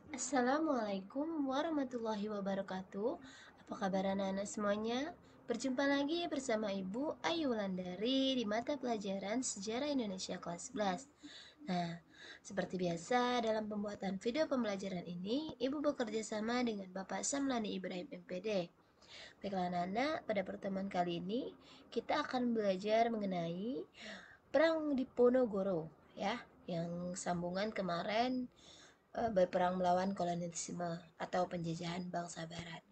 Assalamualaikum warahmatullahi wabarakatuh. Apa kabar anak-anak semuanya? Berjumpa lagi bersama Ibu Ayu Wulandari di mata pelajaran Sejarah Indonesia kelas 11. Nah, seperti biasa dalam pembuatan video pembelajaran ini, Ibu bekerja sama dengan Bapak Samlani Ibrahim MPD. Baiklah anak-anak, pada pertemuan kali ini kita akan belajar mengenai Perang Diponegoro ya, yang sambungan kemarin berperang melawan kolonialisme atau penjajahan bangsa barat.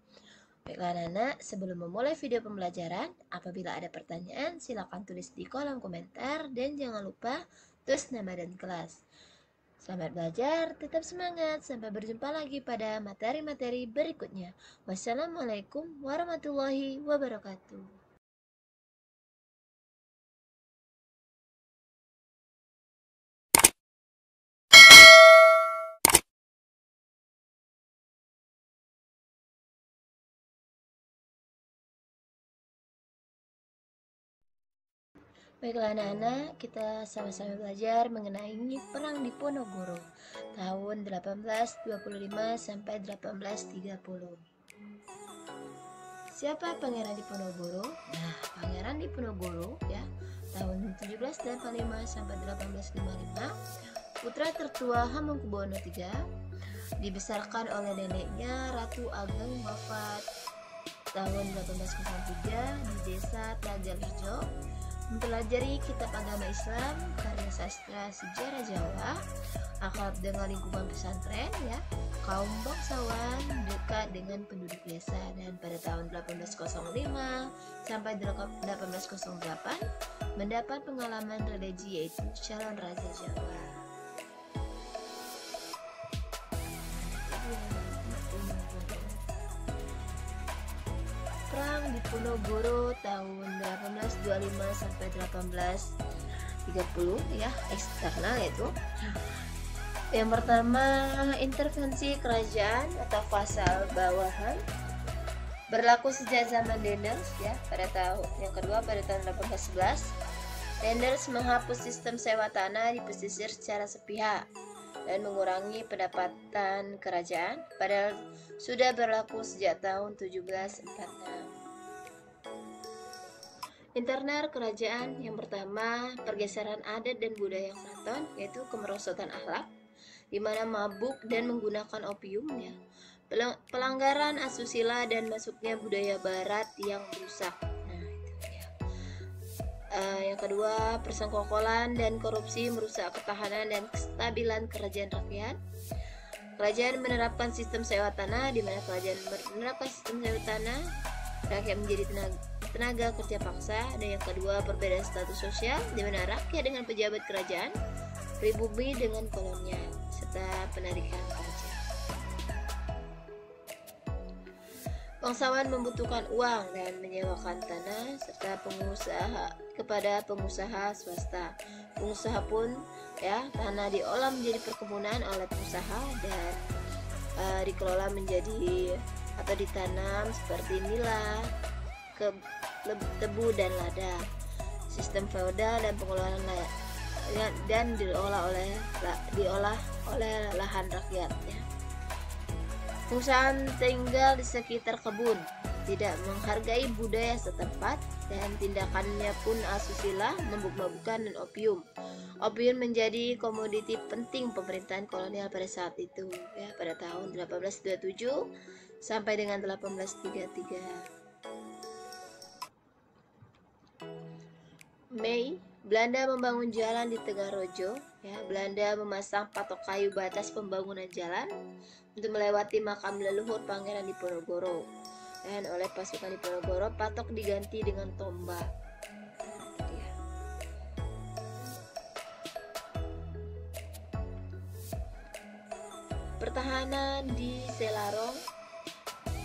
Baiklah anak-anak, sebelum memulai video pembelajaran, apabila ada pertanyaan silakan tulis di kolom komentar dan jangan lupa tulis nama dan kelas. Selamat belajar, tetap semangat, sampai berjumpa lagi pada materi-materi berikutnya. Wassalamualaikum warahmatullahi wabarakatuh. Baiklah anak-anak, kita sama-sama belajar mengenai Perang Diponegoro tahun 1825 sampai 1830. Siapa Pangeran Diponegoro? Nah, Pangeran Diponegoro ya, tahun 1785 sampai 1855, putra tertua Hamengkubuwono III, dibesarkan oleh neneknya Ratu Ageng wafat tahun 1803 di desa Tegalrejo, mempelajari kitab agama Islam, karya sastra sejarah Jawa, akrab dengan lingkungan pesantren ya, kaum bangsawan, dekat dengan penduduk desa, dan pada tahun 1805 sampai 1808 mendapat pengalaman religi yaitu calon raja Jawa. Perang Diponegoro tahun 1825 sampai 1830 ya, eksternal yaitu yang pertama intervensi kerajaan atau vasal bawahan berlaku sejak zaman Daendels ya, pada tahun yang kedua pada tahun 1811 Daendels menghapus sistem sewa tanah di pesisir secara sepihak dan mengurangi pendapatan kerajaan, padahal sudah berlaku sejak tahun 1746. Internal kerajaan yang pertama, pergeseran adat dan budaya keraton, yaitu kemerosotan akhlak, di mana mabuk dan menggunakan opium ya, pelanggaran asusila dan masuknya budaya barat yang merusak. Nah, itu ya. Yang kedua, persengkokolan dan korupsi merusak ketahanan dan kestabilan kerajaan rakyat. Kerajaan menerapkan sistem sewa tanah, di mana kerajaan menerapkan sistem sewa tanah, rakyat menjadi tenaga kerja paksa. Dan yang kedua, perbedaan status sosial, di mana rakyat dengan pejabat kerajaan, pribumi dengan kolonial, serta penarikan pajak. Bangsawan membutuhkan uang dan menyewakan tanah serta kepada pengusaha swasta. Pengusaha pun ya, tanah diolah menjadi perkebunan oleh pengusaha dan dikelola menjadi atau ditanam seperti nila, tebu dan lada. Sistem feodal dan pengelolaan dan diolah oleh lahan rakyat ya. Pengusaha tinggal di sekitar kebun, tidak menghargai budaya setempat, dan tindakannya pun asusila, mabuk-mabukan dan opium. Opium menjadi komoditi penting pemerintahan kolonial pada saat itu ya, pada tahun 1827 sampai dengan 1833. Mei, Belanda membangun jalan di Tegalrejo ya. Belanda memasang patok kayu batas pembangunan jalan untuk melewati makam leluhur Pangeran Diponegoro, dan oleh pasukan Diponegoro patok diganti dengan tombak. Pertahanan di Selarong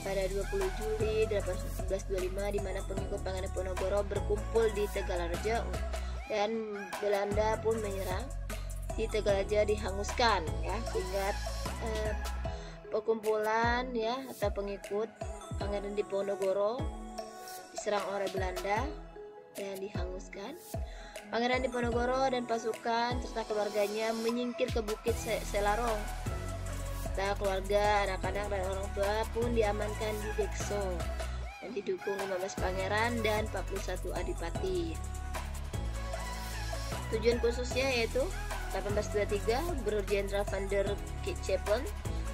pada 20 Juli 1825, di mana pengikut Pangeran Diponegoro berkumpul di Tegalrejo dan Belanda pun menyerang. Di Tegalrejo dihanguskan ya, sehingga perkumpulan ya atau pengikut Pangeran Diponegoro diserang oleh Belanda dan dihanguskan. Pangeran Diponegoro dan pasukan serta keluarganya menyingkir ke Bukit Selarong beserta keluarga, anak-anak dan orang tua pun diamankan di Dekso dan didukung 15 pangeran dan 41 adipati. Tujuan khususnya yaitu 1823 Gubernur Jenderal van der Kesteren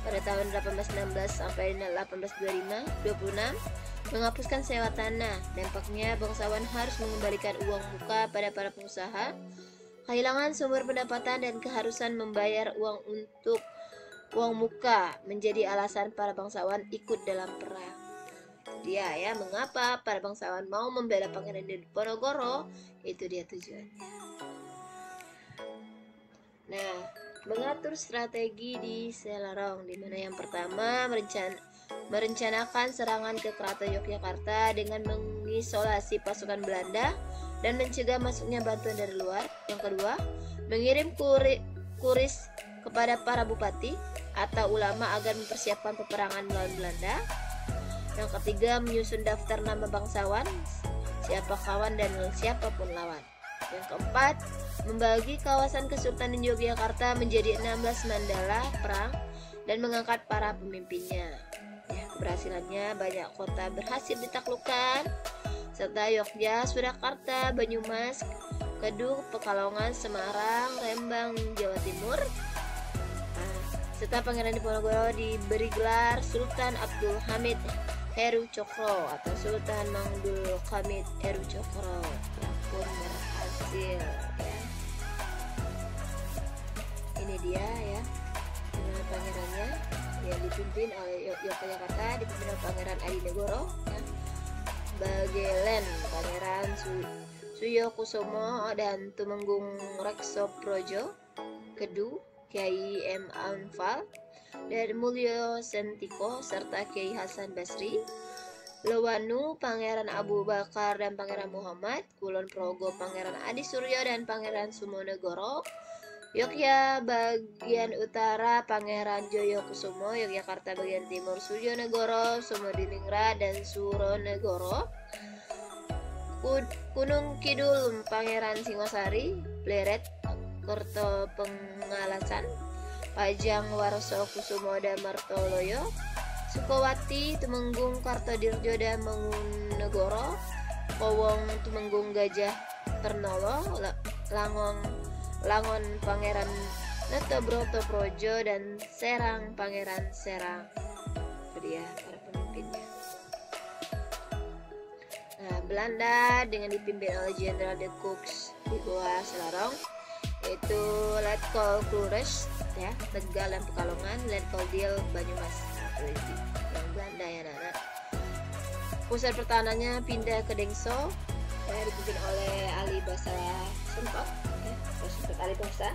pada tahun 1816 sampai 1826 menghapuskan sewa tanah. Dampaknya bangsawan harus mengembalikan uang muka pada para pengusaha, kehilangan sumber pendapatan dan keharusan membayar uang untuk uang muka menjadi alasan para bangsawan ikut dalam perang. Dia ya, mengapa para bangsawan mau membela Pangeran Diponegoro? Itu dia tujuannya. Nah, mengatur strategi di Selarong, di mana yang pertama merencanakan serangan ke Keraton Yogyakarta dengan mengisolasi pasukan Belanda dan mencegah masuknya bantuan dari luar. Yang kedua, mengirim kuris kepada para bupati atau ulama agar mempersiapkan peperangan melawan Belanda. Yang ketiga, menyusun daftar nama bangsawan, siapa kawan dan siapapun lawan. Yang keempat, membagi kawasan Kesultanan Yogyakarta menjadi 16 mandala perang dan mengangkat para pemimpinnya. Ya, keberhasilannya banyak kota berhasil ditaklukkan, serta Yogyakarta, Surakarta, Banyumas, Kedung, Pekalongan, Semarang, Rembang, Jawa Timur. Serta Pangeran Diponegoro diberi gelar Sultan Abdul Hamid Heru Cokro atau Sultan Mangdul Hamid Heru Cokro yang pun berhasil ya. Ini dia ya, dengan pangerannya yang dipimpin oleh Yogyakarta, dipimpin oleh Pangeran Adinegoro ya. Bagelen Pangeran Suyokusumo dan Tumenggung Rekso Projo, Kedu Kiai M. Anfal dan Mulyo Sentiko serta Kiai Hasan Basri, Lewanu Pangeran Abu Bakar dan Pangeran Muhammad, Kulon Progo Pangeran Adi Suryo dan Pangeran Sumonegoro, Yogyakarta bagian utara Pangeran Joyokusumo, Yogyakarta bagian timur Surjonegoro, Sumodiningrat dan Suronegoro, Gunung Kidul Pangeran Singosari, Pleret Kerto Pengalasan, Pajang Warso Kusumo dan Martoloyo, Sukowati Tumenggung Kartodirjo dan Mangunegoro, Powong Tumenggung Gajah Ternolo, Langon Pangeran Netobroto Projo dan Serang Pangeran Serang. Itu dia para pemimpinnya. Nah, Belanda dengan dipimpin oleh Jenderal de Koks di bawah Selarong, yaitu Letkol Flores ya, Tegal dan Pekalongan, Letkol Dil Banyumas. Yang Belanda ya anak-anak. Pusat pertahanannya pindah ke Dengso ya, dipimpin oleh Ali Basa Sentot ya, Ali Basa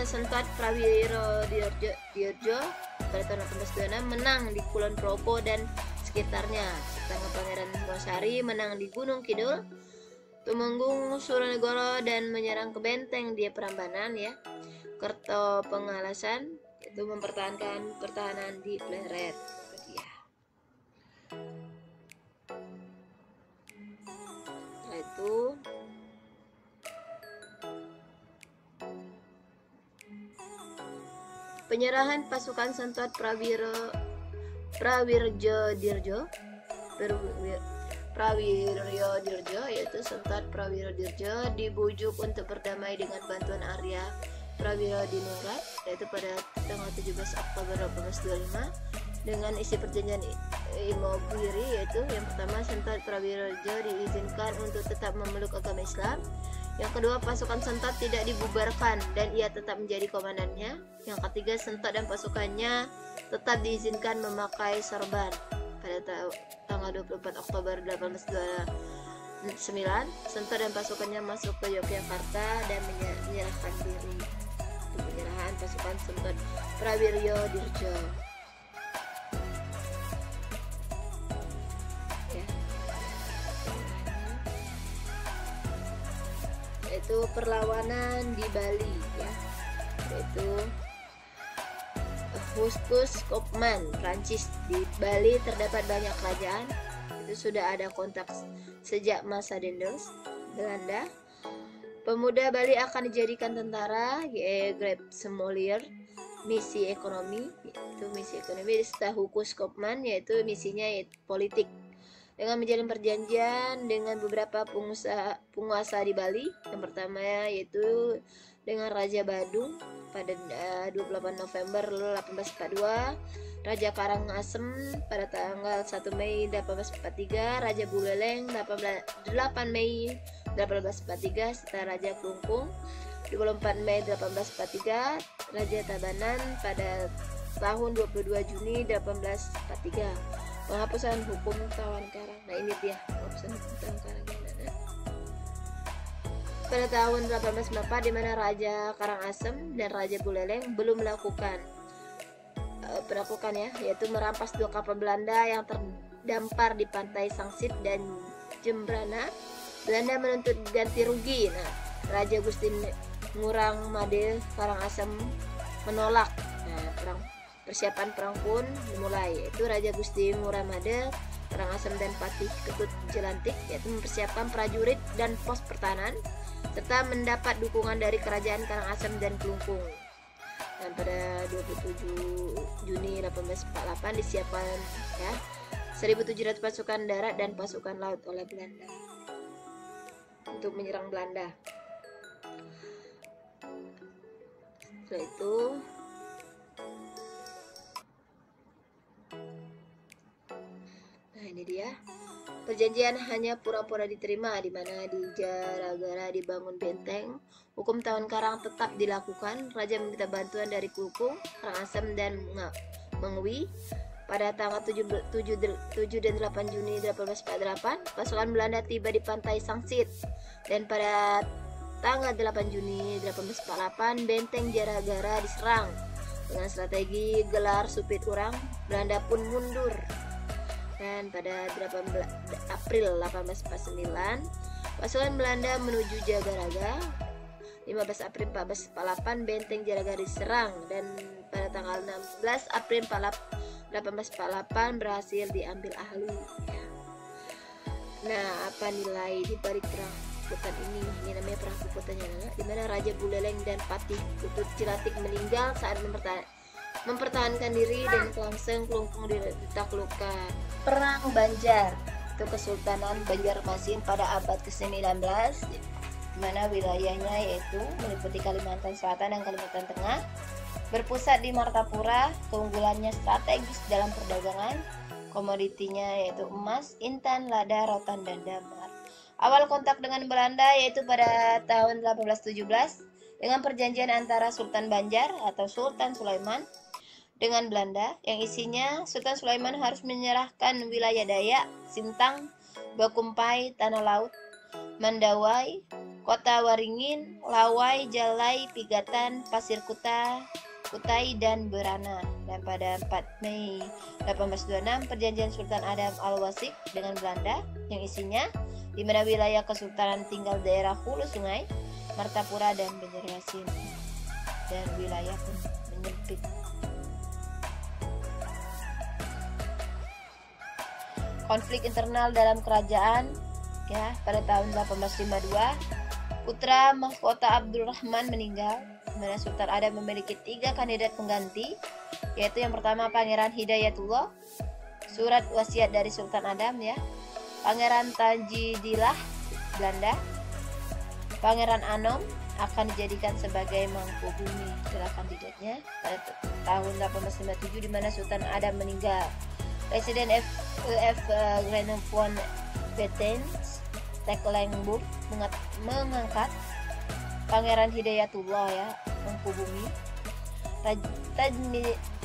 Sentot Prawiro Dirjo pada tahun 1826 menang di Kulon Progo dan sekitarnya. Sedangkan Pangeran Singosari menang di Gunung Kidul, Tumenggung, Suronegoro dan menyerang ke benteng di Prambanan ya, Kerto Pengalasan, itu mempertahankan pertahanan di Pleret. Nah, itu penyerahan pasukan Sentot Prawirjo Dirjo yaitu Sentot Prawiro Dirjo dibujuk untuk berdamai dengan bantuan Arya Prawiro Diningrat, yaitu pada tanggal 17 Oktober 1825 dengan isi perjanjian Imogiri, yaitu yang pertama Sentot Prawiro Dirjo diizinkan untuk tetap memeluk agama Islam. Yang kedua, pasukan Sentot tidak dibubarkan dan ia tetap menjadi komandannya. Yang ketiga, Sentot dan pasukannya tetap diizinkan memakai sorban. Pada tanggal 24 Oktober 1829, Sentot dan pasukannya masuk ke Yogyakarta dan menyerahkan diri. Itu penyerahan pasukan Sentot Prawiro Dirjo. Yaitu perlawanan di Bali ya, yaitu Huskus Kopman Prancis. Di Bali terdapat banyak kerajaan, itu sudah ada kontak sejak masa Dendels Belanda. Pemuda Bali akan dijadikan tentara, Greb Semolier misi ekonomi, yaitu misi ekonomi Stahukus Kopman, yaitu misinya politik, dengan menjalin perjanjian dengan beberapa penguasa di Bali. Yang pertama yaitu dengan Raja Badung pada 28 November 1842, Raja Karangasem pada tanggal 1 Mei 1843, Raja Buleleng 8 Mei 1843, serta Raja Klungkung 24 Mei 1843, Raja Tabanan pada tahun 22 Juni 1843. Penghapusan hukum tawan karang. Nah, ini dia penghapusan hukum tawan karang. Pada tahun 1894, di mana Raja Karangasem dan Raja Buleleng belum melakukan ya, yaitu merampas 2 kapal Belanda yang terdampar di pantai Sangsit dan Jembrana. Belanda menuntut ganti rugi. Nah, Raja Gusti Ngurah Made Karangasem menolak. Nah, persiapan perang pun dimulai, yaitu Raja Gusti Ngurah Made Karangasem dan Patih Ketut Jelantik, yaitu mempersiapkan prajurit dan pos pertahanan serta mendapat dukungan dari kerajaan Karangasem dan Klungkung. Dan pada 27 Juni 1848 disiapkan ya 1.700 pasukan darat dan pasukan laut oleh Belanda untuk menyerang Belanda. Setelah itu ini dia perjanjian hanya pura-pura diterima, di mana di gara-gara dibangun benteng, hukum tawan karang tetap dilakukan. Raja meminta bantuan dari Klungkung, Karangasem dan Mengwi. Pada tanggal 7 dan 8 Juni 1848, pasukan Belanda tiba di pantai Sangsit, dan pada tanggal 8 Juni 1848 benteng Jaragara diserang. Dengan strategi gelar supit urang, Belanda pun mundur. Dan pada 18 April 1849, pasukan Belanda menuju Jagaraga. 15 April 1848 benteng Jaragara diserang, dan pada tanggal 16 April 1848 berhasil diambil alih. Nah, apa nilai di balik perang Kukutan ini? Ini namanya perang Kukutannya, di mana Raja Buleleng dan Patih Ketut Jelantik meninggal saat mempertahankan diri, dan Klangseng Klungkung ditaklukkan. Perang Banjar itu Kesultanan Banjarmasin pada abad ke-19, di mana wilayahnya yaitu meliputi Kalimantan Selatan dan Kalimantan Tengah, berpusat di Martapura. Keunggulannya strategis dalam perdagangan, komoditinya yaitu emas, intan, lada, rotan, dan damar. Awal kontak dengan Belanda yaitu pada tahun 1817 dengan perjanjian antara Sultan Banjar atau Sultan Sulaiman dengan Belanda, yang isinya Sultan Sulaiman harus menyerahkan wilayah Dayak, Sintang, Bakumpai, Tanah Laut, Mandawai, Kota Waringin, Lawai, Jalai, Pigatan, Pasir Kutai, dan Berana. Dan pada 4 Mei 1826 perjanjian Sultan Adam Al-Wasik dengan Belanda, yang isinya di mana wilayah kesultanan tinggal daerah hulu sungai, Martapura, dan Banjarmasin, dan wilayah pun menyempit. Konflik internal dalam kerajaan ya, pada tahun 1852 putra mahkota Abdurrahman meninggal, di mana Sultan Adam memiliki 3 kandidat pengganti, yaitu yang pertama Pangeran Hidayatullah, surat wasiat dari Sultan Adam ya, Pangeran Tajidillah Belanda, Pangeran Anom akan dijadikan sebagai Mangkubumi adalah kandidatnya pada tahun 1857, di mana Sultan Adam meninggal. Presiden F. Grenopon Betens Tecklenburg mengangkat Pangeran Hidayatullah ya, Mangkubumi.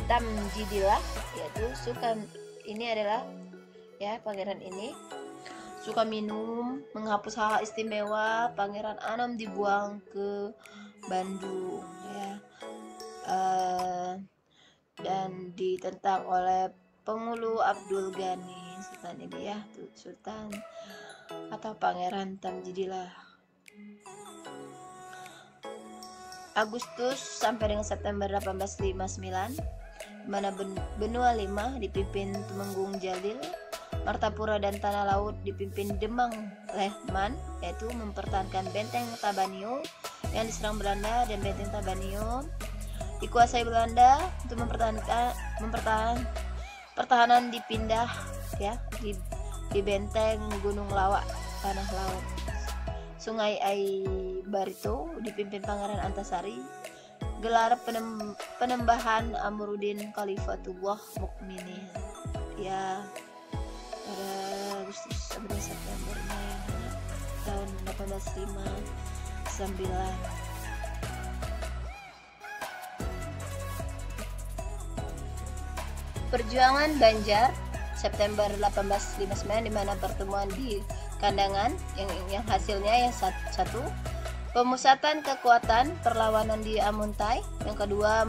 Tamjidillah yaitu ini adalah ya, pangeran ini suka minum, menghapus hak istimewa. Pangeran Anom dibuang ke Bandung ya, dan ditentang oleh Pengulu Abdul Ghani. Sultan ini ya, Sultan atau Pangeran Tamjidillah. Agustus sampai dengan September 1859, di mana benua 5 dipimpin Tumenggung Jalil, Martapura dan Tanah Laut dipimpin Demang Lehman, yaitu mempertahankan benteng Tabanio yang diserang Belanda, dan benteng Tabanio dikuasai Belanda untuk pertahanan dipindah ya di benteng Gunung Lawak Tanah Laut. Sungai Ai Barito dipimpin Pangeran Antasari. Gelar penembahan Amruddin Khalifatullah Mukminin ya pada Agustus sampai Septembernya tahun 1859. Perjuangan Banjar September 1859, di mana pertemuan di Kandangan yang hasilnya yang satu pemusatan kekuatan perlawanan di Amuntai, yang kedua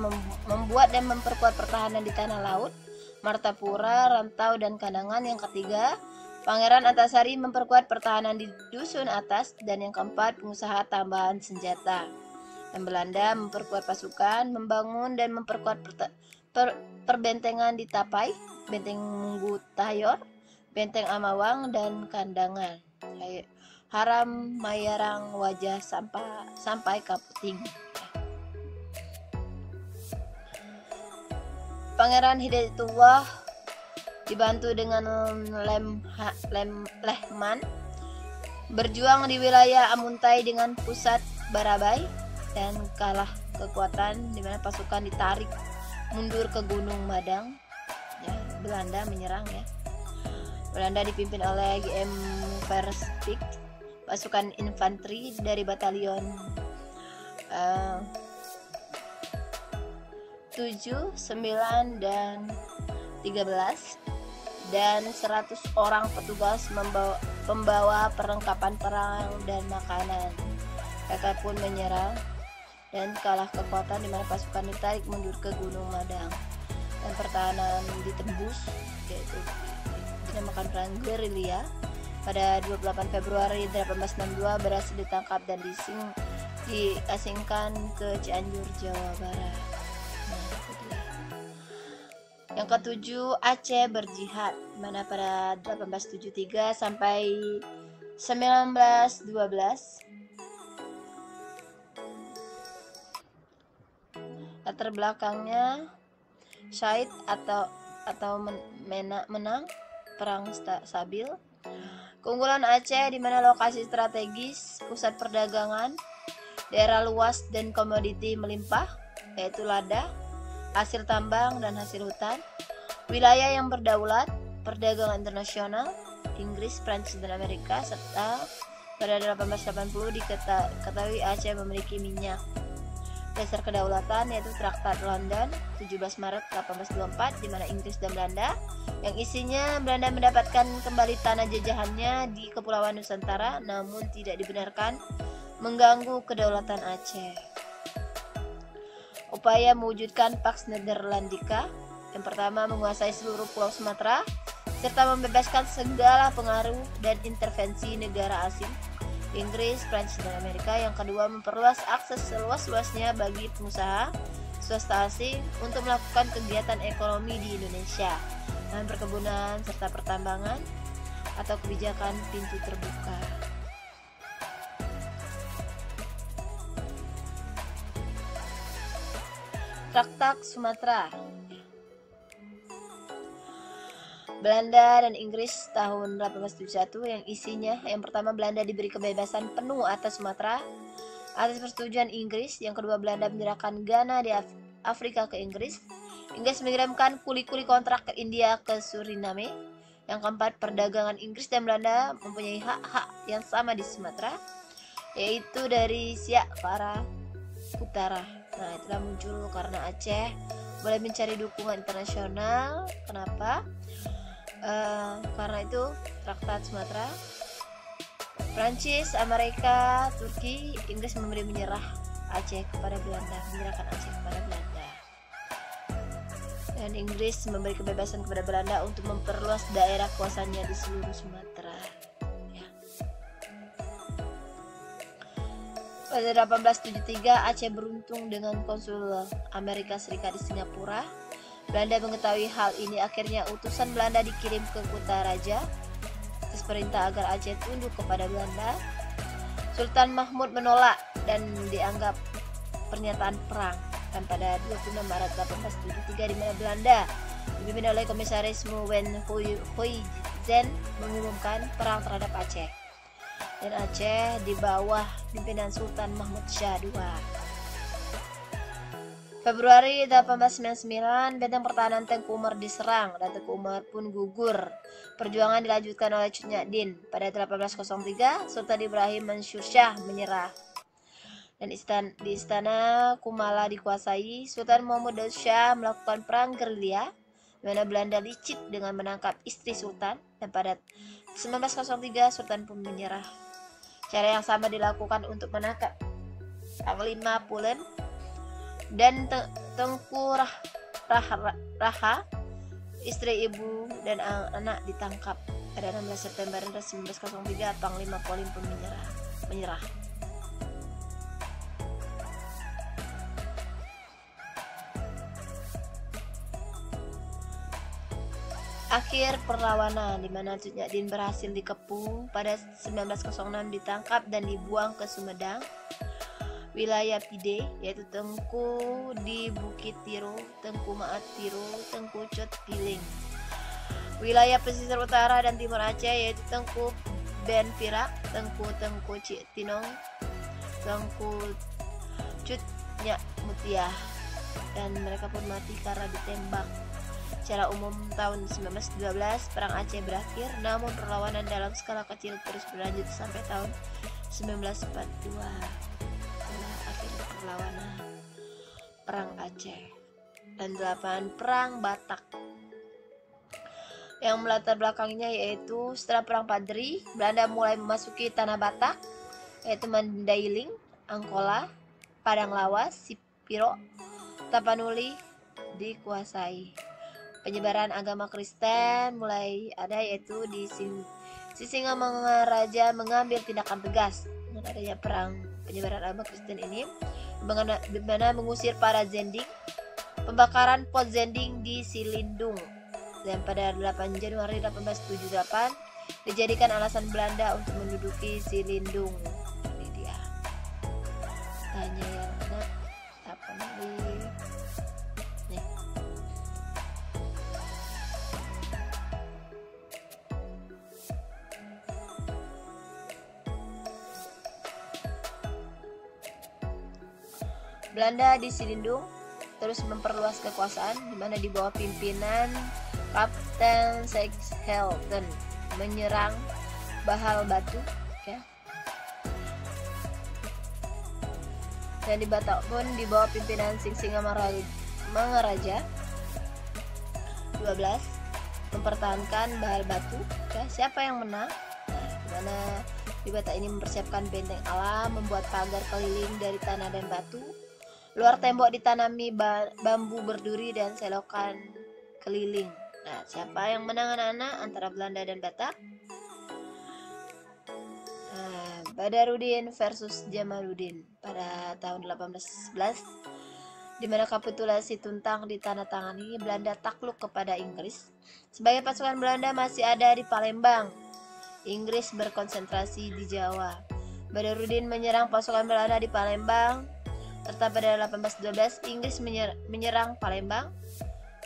membuat dan memperkuat pertahanan di Tanah Laut, Martapura, Rantau, dan Kandangan, yang ketiga Pangeran Antasari memperkuat pertahanan di Dusun Atas, dan yang keempat pengusaha tambahan senjata. Dan Belanda memperkuat pasukan, membangun dan memperkuat perbentengan di Tapai, Benteng Munggu Tayor, Benteng Amawang, dan Kandangan, Haram Mayarang Wajah sampai Kaputing. Pangeran Hidayatullah dibantu dengan Lehman berjuang di wilayah Amuntai dengan pusat Barabai dan kalah kekuatan, di mana pasukan ditarik mundur ke Gunung Madang. Ya, Belanda menyerang ya. Belanda dipimpin oleh GM Verstijk, pasukan infanteri dari batalion 7, 9, dan 13 dan 100 orang petugas pembawa perlengkapan perang dan makanan. Mereka pun menyerang dan kalah kekuatan, di mana pasukan ditarik mundur ke Gunung Madang dan pertahanan ditembus, yaitu dinamakan perang gerilya. Pada 28 Februari 1862 berhasil ditangkap dan diasingkan ke Cianjur, Jawa Barat. Nah, itu dia. Yang ketujuh, Aceh berjihad, mana pada 1873 sampai 1912. Latar belakangnya Syahid atau menang perang Sabil. Keunggulan Aceh, di mana lokasi strategis, pusat perdagangan, daerah luas dan komoditi melimpah, yaitu lada, hasil tambang dan hasil hutan. Wilayah yang berdaulat, perdagangan internasional, Inggris, Prancis, dan Amerika, serta pada 1880 diketahui Aceh memiliki minyak. Dasar kedaulatan yaitu Traktat London 17 Maret 1824, di mana Inggris dan Belanda, yang isinya Belanda mendapatkan kembali tanah jajahannya di Kepulauan Nusantara, namun tidak dibenarkan mengganggu kedaulatan Aceh. Upaya mewujudkan Pax Nederlandica, yang pertama menguasai seluruh pulau Sumatera serta membebaskan segala pengaruh dan intervensi negara asing, Inggris, Prancis, dan Amerika. Yang kedua memperluas akses seluas-luasnya bagi pengusaha swasta asing untuk melakukan kegiatan ekonomi di Indonesia, dan perkebunan serta pertambangan atau kebijakan pintu terbuka. Traktat Sumatera. Belanda dan Inggris tahun 1871, yang isinya yang pertama Belanda diberi kebebasan penuh atas Sumatera atas persetujuan Inggris. Yang kedua Belanda menyerahkan Ghana di Afrika ke Inggris. Inggris mengirimkan kuli-kuli kontrak ke India ke Suriname. Yang keempat, perdagangan Inggris dan Belanda mempunyai hak-hak yang sama di Sumatera, yaitu dari Siak ke arah utara. Nah, itulah muncul karena Aceh boleh mencari dukungan internasional. Kenapa? Karena itu Traktat Sumatera. Prancis, Amerika, Turki, Inggris menyerah Aceh kepada Belanda, menyerahkan Aceh kepada Belanda. Dan Inggris memberi kebebasan kepada Belanda untuk memperluas daerah kuasanya di seluruh Sumatera. Ya. Pada 1873 Aceh beruntung dengan konsul Amerika Serikat di Singapura. Belanda mengetahui hal ini, akhirnya utusan Belanda dikirim ke Kutaraja atas perintah agar Aceh tunduk kepada Belanda. Sultan Mahmud menolak dan dianggap pernyataan perang. dan pada 26 Maret 1873 di mana Belanda dipimpin oleh Komisaris Nguyen Huy Zen mengumumkan perang terhadap Aceh, dan Aceh di bawah pimpinan Sultan Mahmud Shah II. Februari 1899, benteng pertahanan Tengku Umar diserang dan Tengku Umar pun gugur. Perjuangan dilanjutkan oleh Cut Nyak-Din. Pada 1803, Sultan Ibrahim Mansur Shah menyerah dan di istana Kumala dikuasai. Sultan Mahmud Daud Shah melakukan perang gerilya, di mana Belanda licik dengan menangkap istri Sultan, dan pada 1903 Sultan pun menyerah. Cara yang sama dilakukan untuk menangkap Panglima Pulen dan Tengku Raha, istri ibu dan anak ditangkap. Pada 16 September 1903 Panglima Pulen pun menyerah. Akhir perlawanan, di mana Cut Nyak-Din berhasil dikepung. Pada 1906 ditangkap dan dibuang ke Sumedang, wilayah Pide, yaitu Tengku di Bukit Tiro, Tengku Maat Tiro, Tengku Cut Piling. Wilayah pesisir utara dan timur Aceh, yaitu Tengku Ben Pirak, Tengku Cik Tinong, Tengku Cut Nyak Mutiah, dan mereka pun mati karena ditembak. Secara umum tahun 1912 perang Aceh berakhir, namun perlawanan dalam skala kecil terus berlanjut sampai tahun 1942. Akhir perlawanan perang Aceh. Dan 8 perang Batak. Yang melatar belakangnya yaitu setelah perang Padri, Belanda mulai memasuki tanah Batak, yaitu Mandailing, Angkola, Padang Lawas, Sipiro, Tapanuli dikuasai. Penyebaran agama Kristen mulai ada, yaitu di Sisingamangaraja mengambil tindakan tegas dengan adanya perang penyebaran agama Kristen ini, di mana mengusir para Zending, pembakaran pot Zending di Silindung, dan pada 8 Januari 1878 dijadikan alasan Belanda untuk menduduki Silindung. Ini dia. Tanya yang mana? Apa nih? Belanda di Silindung terus memperluas kekuasaan, di mana di bawah pimpinan Kapten Sykes-Helton menyerang Bahal Batu, ya. Dan di Batak pun di bawah pimpinan Sisingamangaraja 12 mempertahankan Bahal Batu, ya. Siapa yang menang? Nah, di mana di Batak ini mempersiapkan benteng alam, membuat pagar keliling dari tanah dan batu. Luar tembok ditanami bambu berduri dan selokan keliling. Nah, siapa yang menang anak-anak antara Belanda dan Batak? Nah, Badarudin versus Jamaluddin pada tahun 1811, di mana kapitulasi Tuntang ditandatangani. Belanda takluk kepada Inggris. Sebagai pasukan Belanda masih ada di Palembang, Inggris berkonsentrasi di Jawa. Badarudin menyerang pasukan Belanda di Palembang. Serta pada 1812 Inggris menyerang Palembang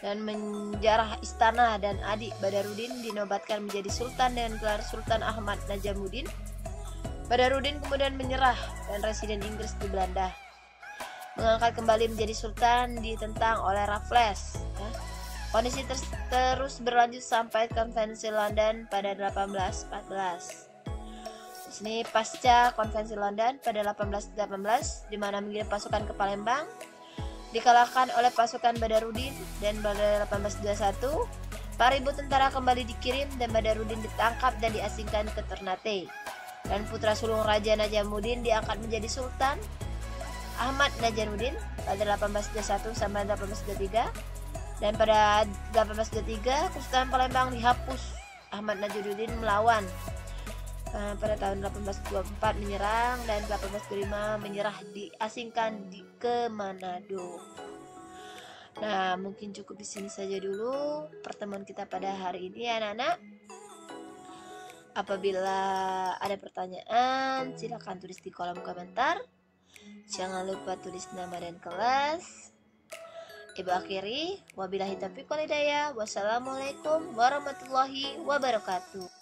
dan menjarah istana, dan adik Badarudin dinobatkan menjadi sultan dengan gelar Sultan Ahmad Najamuddin. Badarudin kemudian menyerah dan residen Inggris di Belanda. Mengangkat kembali menjadi sultan ditentang oleh Raffles. Kondisi terus berlanjut sampai konvensi London pada 1814. Ini pasca konvensi London pada 1818, di mana mengirim pasukan ke Palembang, dikalahkan oleh pasukan Badarudin, dan pada 1821 4.000 tentara kembali dikirim dan Badarudin ditangkap dan diasingkan ke Ternate. Dan putra sulung Raja Najamuddin diangkat menjadi Sultan Ahmad Najamuddin pada 1821 sampai 1823, dan pada 1823 Kesultanan Palembang dihapus. Ahmad Najamuddin melawan. Pada tahun 1824 menyerang, dan 1825 menyerah, diasingkan ke Manado. Nah, mungkin cukup di sini saja dulu pertemuan kita pada hari ini, anak-anak. Apabila ada pertanyaan, silakan tulis di kolom komentar. Jangan lupa tulis nama dan kelas. Ibu akhiri, wabillahi taufiq wal hidayah. Wassalamualaikum warahmatullahi wabarakatuh.